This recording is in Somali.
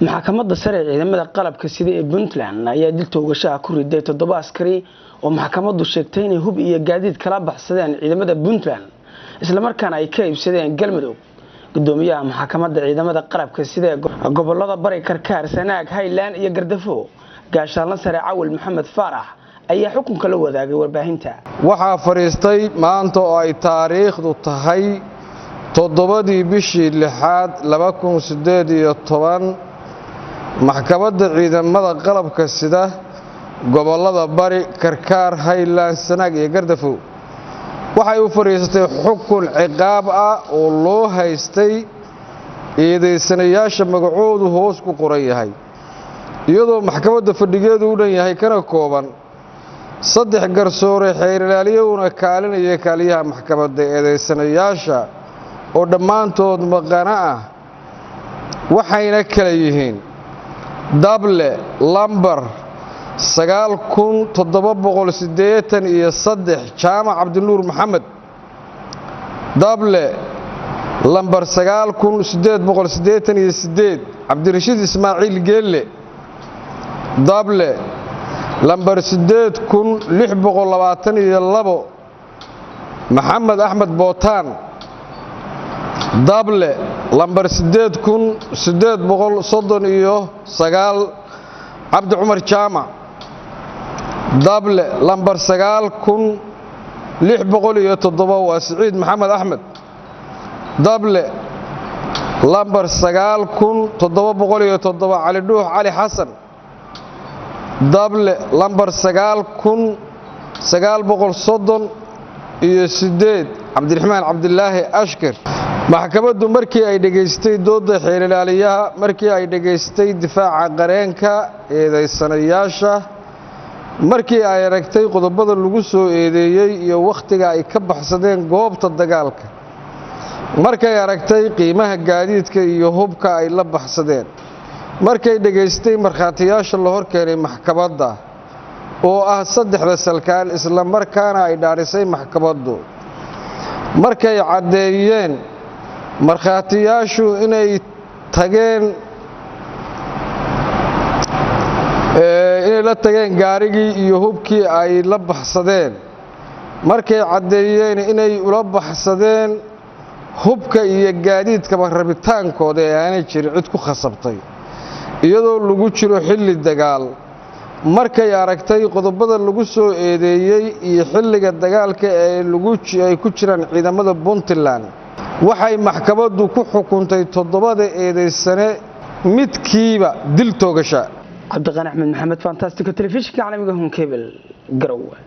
maxkamadda sare ee ciidamada qalabka sida ee Puntland ayaa dil toogasho ku riday 7 askari oo maxkamaddu sheegtay inay hub iyo gaadiid kala baxsadeen ciidamada Puntland isla markaana ay ka iibsadeen Galmudug. Gudoomiyaha maxkamadda ciidamada qalabka sida gobolada Bari Karkaar Sanaag Highland iyo Gardafo gaashaanle sare Cawil Maxamed Faarax ayaa xukunka la wadaagay warbaahinta. Waxaa fariistay maanta oo ay taariikhdu tahay 7 bishii 6 2018 maxkamadda ciidamada qalabka sida gobolada Bari Karkaar Highland Sanaag iyo Gardafo waxay u fariistay xukun ciqaab ah oo loo haystay eedeysanayaasha magacoodu hoos ku qoran yahay iyadoo maxkamadda fadhigeedu u dhan yahay kana kooban 3 garsoore xeer ilaaliyowna kaalinaya kaaliyaha maxkamadda eedeysanayaasha oo dhammaantood maqana ah waxayna kala yihiin dable lambar 9783 Jaamac Cabdinuur Maxamed dable lambar 9888 Cabdirashiid Ismaaciil Geelle dable lambar 8622 Maxamed Axmed Bootaan dable lambar 8839 Cabdi Cumar Jaamac dable lambar 9607 waa Saciid Maxamed Axmed dable lambar 9707 Cali Dhuux Cali Xasan dable lambar 9938 Cabdiraxmaan Cabdilaahi Ashkar. maxkamaddu markii ay dhageystay dooda xeer ilaaliyaha markii ay dhageystay difaaca qareenka eedeysanayaasha markii ay aragtay qodobada lagu soo eedeeyay iyo waqtiga ay ka baxsadeen goobta dagaalka markay aragtay qiimaha gaadiidka iyo hubka ay la baxsadeen markay dhageystay markhaatiyaasha la hor keenay maxkamadda oo ah 3 salkaan isla markaana ay dhaarisay maxkamaddu markay cadeeyeen markhaatiyaashu inay la tageen gaarigii iyo hubkii ay la baxsadeen markay cadeeyeen inay ula baxsadeen hubka iyo gaadiidka rabitaankooda ee aanay jirin cid ku khasabtay iyadoo lagu jiro xilli dagaal markay aragtay qodobada lagu soo eedeeyay iyo xilliga dagaalka ee ay ku jiraan ciidamada Puntland waxay maxkamaddu ku xukuntay 7 eedeysane midkiiba dil toogasho. Cabdiqani Axmed Maxamed Fantastic Television caalamiga Home Cable Garowe.